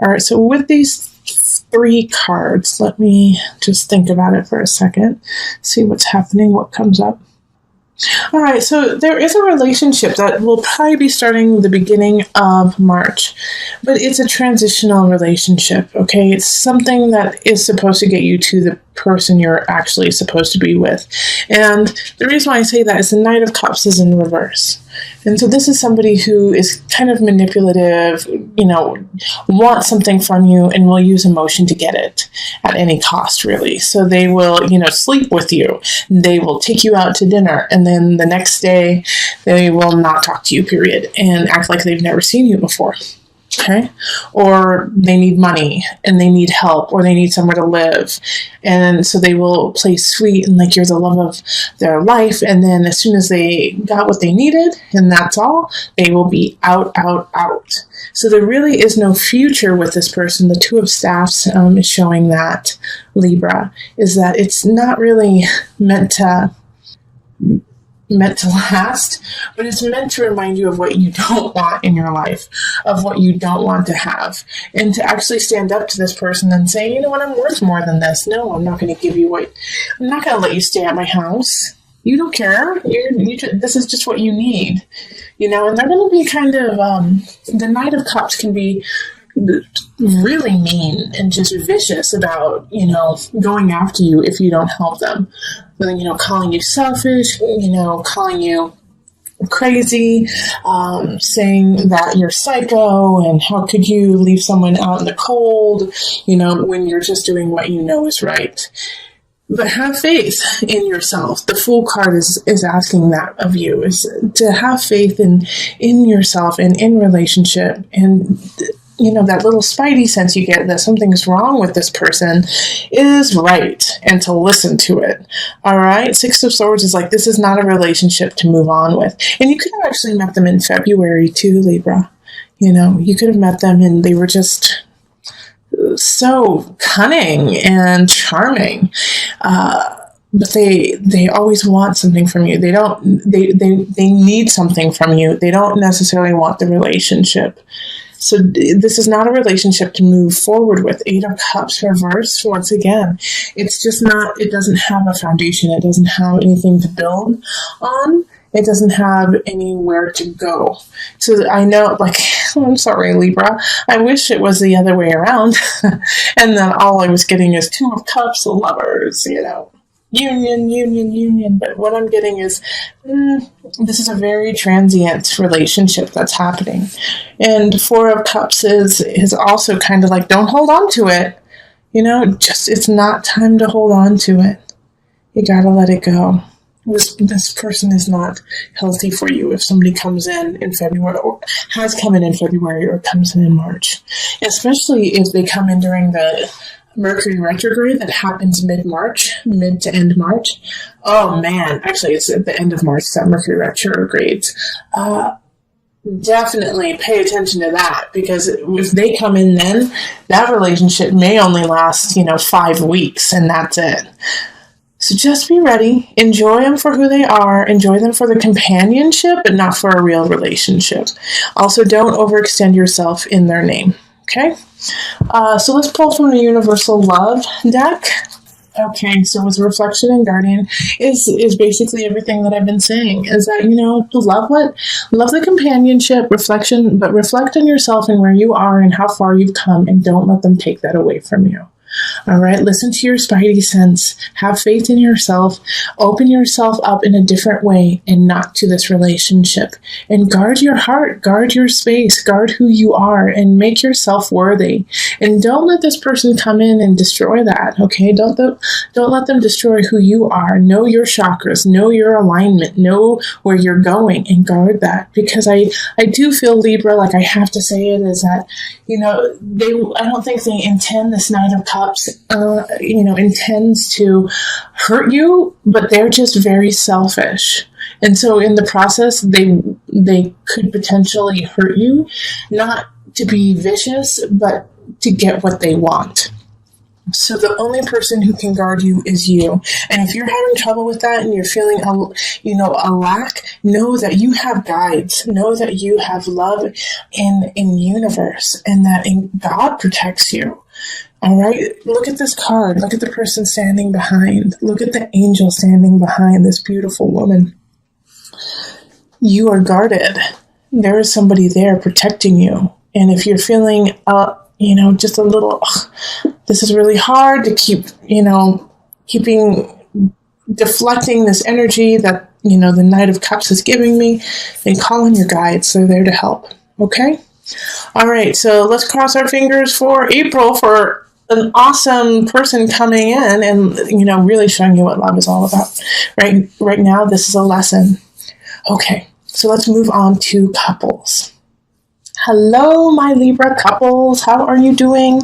All right, so with these 3 cards, let me just think about it for a second, see what's happening, what comes up. All right, so there is a relationship that will probably be starting the beginning of March, but it's a transitional relationship, okay? It's something that is supposed to get you to the person you're actually supposed to be with. And the reason why I say that is the Knight of Cups is in reverse. And so this is somebody who is kind of manipulative, wants something from you and will use emotion to get it at any cost, really. So they will, sleep with you. They will take you out to dinner. And then the next day, they will not talk to you, period, and act like they've never seen you before. Okay. Or they need money and they need help or they need somewhere to live. And so they will play sweet and like you're the love of their life. And then as soon as they got what they needed and that's all, they will be out. So there really is no future with this person. The Two of Staffs is showing that, Libra, is that it's not really meant to last, but it's meant to remind you of what you don't want in your life, of what you don't want to have, and to actually stand up to this person and say, you know what, I'm worth more than this. No, I'm not going to give you I'm not going to let you stay at my house. You don't care. This is just what you need, and they're going to be kind of, the Knight of Cups can be really mean and just vicious about, going after you if you don't help them. Calling you selfish, calling you crazy, saying that you're psycho and how could you leave someone out in the cold, when you're just doing what you know is right. But have faith in yourself. The Fool card is asking that of you, is to have faith in yourself and in relationship, and that little spidey sense you get that something's wrong with this person is right, and to listen to it. All right. 6 of Swords is like, this is not a relationship to move on with. And you could have actually met them in February too, Libra. You could have met them and they were just so cunning and charming. But they always want something from you. They need something from you. They don't necessarily want the relationship. So this is not a relationship to move forward with. 8 of Cups reverse, once again. It's just not, it doesn't have a foundation. It doesn't have anything to build on. It doesn't have anywhere to go. So I know, I'm sorry, Libra. I wish it was the other way around. And then all I was getting is 2 of Cups, lovers, union. But what I'm getting is, this is a very transient relationship that's happening. And 4 of Cups is also kind of like, don't hold on to it. It's not time to hold on to it. You gotta let it go. This person is not healthy for you if somebody comes in February, or has come in February, or comes in March. Especially if they come in during the Mercury retrograde that happens mid to end March. Oh man, actually it's at the end of March that Mercury retrogrades. Definitely pay attention to that, because if they come in then, that relationship may only last, 5 weeks, and that's it. So just be ready. Enjoy them for who they are. Enjoy them for the companionship, but not for a real relationship. Also, don't overextend yourself in their name. Okay? So let's pull from the Universal Love deck. Okay, so with Reflection and Guardian is basically everything that I've been saying. Is that, love the companionship, reflection, but reflect on yourself and where you are and how far you've come, and don't let them take that away from you. All right, listen to your spidey sense, have faith in yourself, open yourself up in a different way and not to this relationship, and guard your heart, guard your space, guard who you are, and make yourself worthy. And don't let this person come in and destroy that, okay? Don't let them destroy who you are. Know your chakras, know your alignment, know where you're going, and guard that. Because I do feel, Libra, like I have to say it, is that, I don't think they intend, this Knight of Cups, intends to hurt you, but they're just very selfish. And so in the process, they could potentially hurt you, not to be vicious, but to get what they want. So the only person who can guard you is you. And if you're having trouble with that and you're feeling a lack, know that you have guides. Know that you have love in universe, and that God protects you. All right. Look at this card. Look at the person standing behind. Look at the angel standing behind this beautiful woman. You are guarded. There is somebody there protecting you. And if you're feeling, just a little, this is really hard to keep, deflecting this energy that, the Knight of Cups is giving me, then call in your guides. They're there to help. Okay? All right. So let's cross our fingers for April for an awesome person coming in and, really showing you what love is all about. Right now, this is a lesson. Okay. So let's move on to couples. Hello, my Libra couples. How are you doing?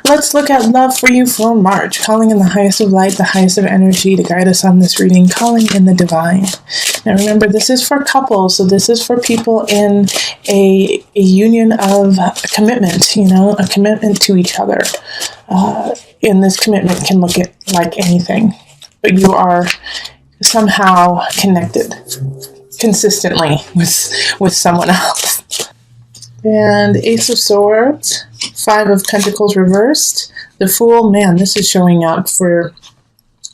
Let's look at love for you for March. Calling in the highest of light, the highest of energy to guide us on this reading. Calling in the divine. Now remember, this is for couples. So this is for people in a union of commitment, a commitment to each other. And this commitment can look like anything. But you are somehow connected consistently with someone else. And Ace of Swords, Five of Pentacles reversed, the Fool. Man, this is showing up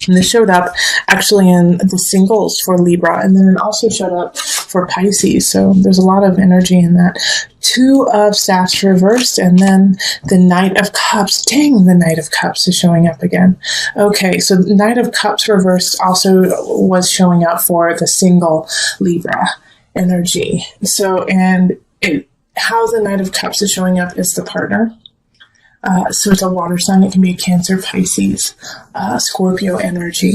this showed up actually in the singles for Libra, and then it also showed up for Pisces, so there's a lot of energy in that. Two of Staffs reversed, and then the Knight of Cups. Dang, the Knight of Cups is showing up again. Okay, so the Knight of Cups reversed also was showing up for the single Libra energy. So, how the Knight of Cups is showing up is the partner. So it's a water sign. It can be a Cancer, Pisces, Scorpio energy.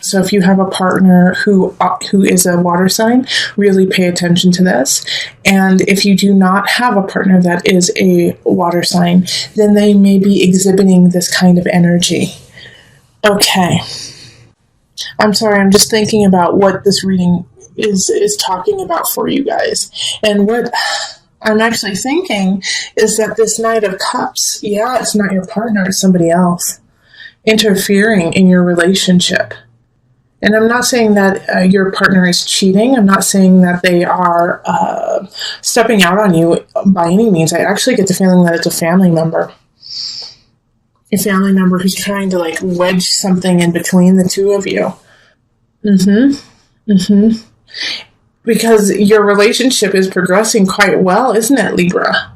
So if you have a partner who is a water sign, really pay attention to this. And if you do not have a partner that is a water sign, then they may be exhibiting this kind of energy. Okay. I'm sorry, I'm just thinking about what this reading is talking about for you guys. And what I'm actually thinking is that this Knight of Cups, it's not your partner, it's somebody else interfering in your relationship. And I'm not saying that your partner is cheating. I'm not saying that they are stepping out on you by any means. I actually get the feeling that it's a family member. A family member who's trying to wedge something in between the two of you. Because your relationship is progressing quite well, isn't it, Libra?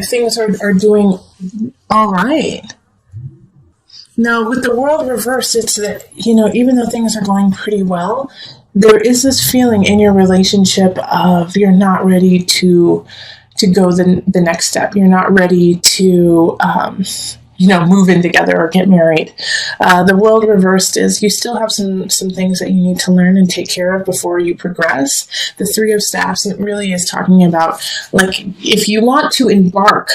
Things are doing all right. Now, with the World reversed, it's that, even though things are going pretty well, there is this feeling in your relationship of you're not ready to go the next step. You're not ready to move in together or get married. The World reversed is you still have some things that you need to learn and take care of before you progress. The Three of Staffs, it really is talking about, if you want to embark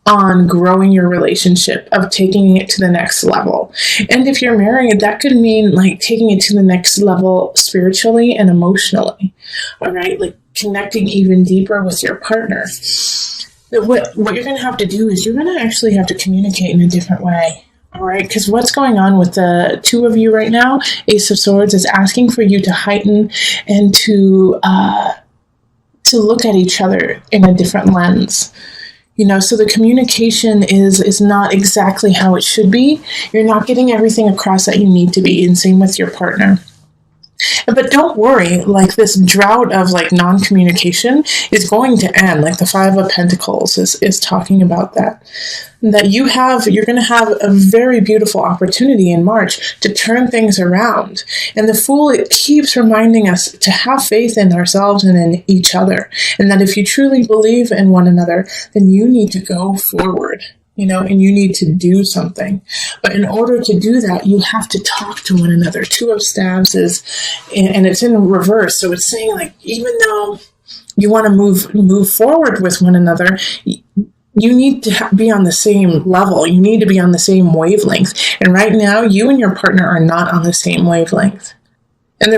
on growing your relationship, of taking it to the next level. And if you're married, that could mean taking it to the next level spiritually and emotionally. All right? Connecting even deeper with your partner. What you're going to have to do is you're going to actually have to communicate in a different way. All right, because what's going on with the two of you right now, Ace of Swords, is asking for you to heighten and to look at each other in a different lens. So the communication is not exactly how it should be. You're not getting everything across that you need to be, and same with your partner. But don't worry, this drought of non-communication is going to end. The Five of Pentacles is talking about that. That you're going to have a very beautiful opportunity in March to turn things around. And the Fool, it keeps reminding us to have faith in ourselves and in each other. And that if you truly believe in one another, then you need to go forward. And you need to do something. But in order to do that, you have to talk to one another. Two of Staffs and it's in reverse. So it's saying even though you want to move forward with one another, you need to be on the same level. You need to be on the same wavelength. And right now, you and your partner are not on the same wavelength. And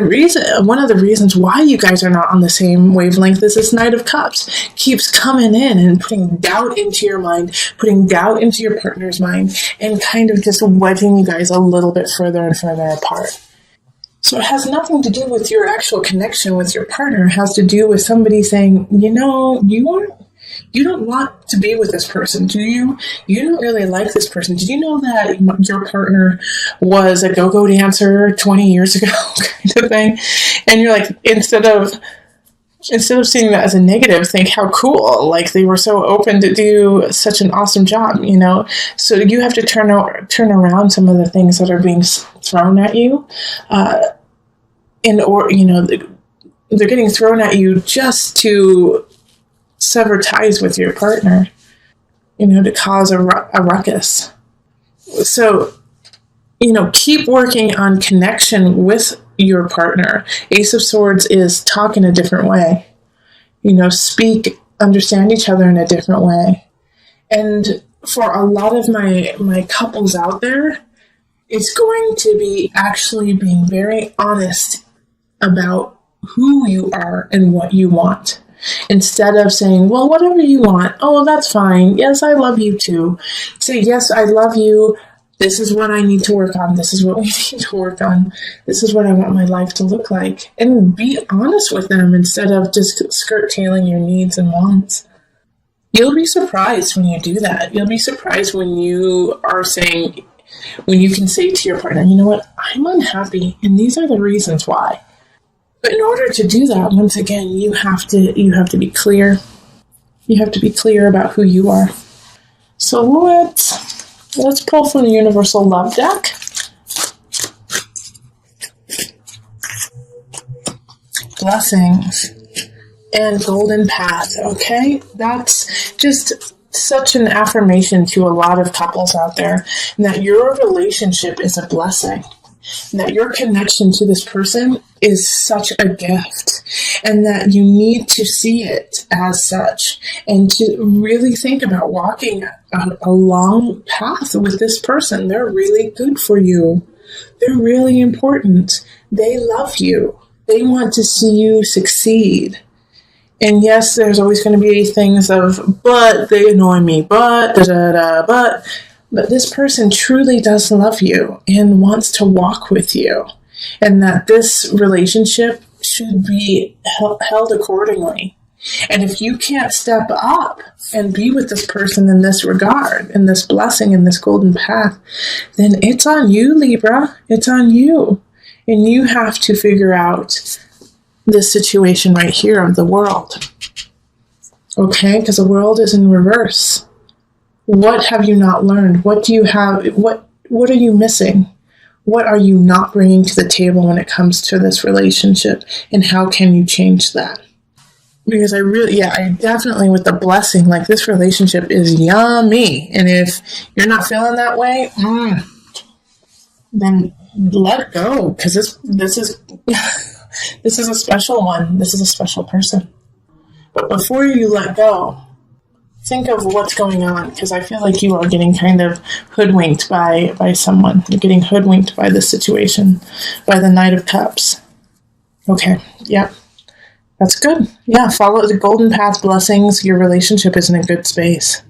one of the reasons why you guys are not on the same wavelength is this Knight of Cups keeps coming in and putting doubt into your mind, putting doubt into your partner's mind, and kind of just wedging you guys a little bit further and further apart. So it has nothing to do with your actual connection with your partner. It has to do with somebody saying, you don't want to be with this person, do you? You don't really like this person. Did you know that your partner was a go-go dancer 20 years ago, kind of thing? And you're like, instead of seeing that as a negative, think how cool, like they were so open to do such an awesome job, So you have to turn around some of the things that are being thrown at you, they're getting thrown at you just to sever ties with your partner, to cause a ruckus. So, keep working on connection with your partner. Ace of Swords is talk in a different way. Speak, understand each other in a different way. And for a lot of my couples out there, it's going to be actually being very honest about who you are and what you want. Instead of saying, well, whatever you want. Oh, that's fine. Yes, I love you too. Say, yes, I love you. This is what I need to work on. This is what we need to work on. This is what I want my life to look like. And be honest with them instead of just skirt-tailing your needs and wants. You'll be surprised when you do that. You'll be surprised when you can say to your partner, you know what, I'm unhappy, and these are the reasons why. But in order to do that, once again, you have to be clear. You have to be clear about who you are. So let's pull from the Universal Love deck. Blessings and Golden Path. Okay, that's just such an affirmation to a lot of couples out there, and that your relationship is a blessing. That your connection to this person is such a gift, and that you need to see it as such, and to really think about walking a long path with this person. They're really good for you. They're really important. They love you. They want to see you succeed. And yes, there's always going to be things of, but they annoy me, but But this person truly does love you and wants to walk with you, and that this relationship should be held accordingly. And if you can't step up and be with this person in this regard, in this blessing, in this golden path, then it's on you, Libra. It's on you. And you have to figure out this situation right here of the world. Okay? Because the world is in reverse. What have you not learned? What do you have? What are you missing? What are you not bringing to the table when it comes to this relationship? And how can you change that? Because I definitely, with the blessing, like, this relationship is yummy. And if you're not feeling that way, then let it go. Because this is a special one. This is a special person. But before you let go, think of what's going on, because I feel like you are getting kind of hoodwinked by someone. You're getting hoodwinked by this situation, by the Knight of Cups. Okay, yep. That's good. Yeah, follow the golden path blessings. Your relationship is in a good space.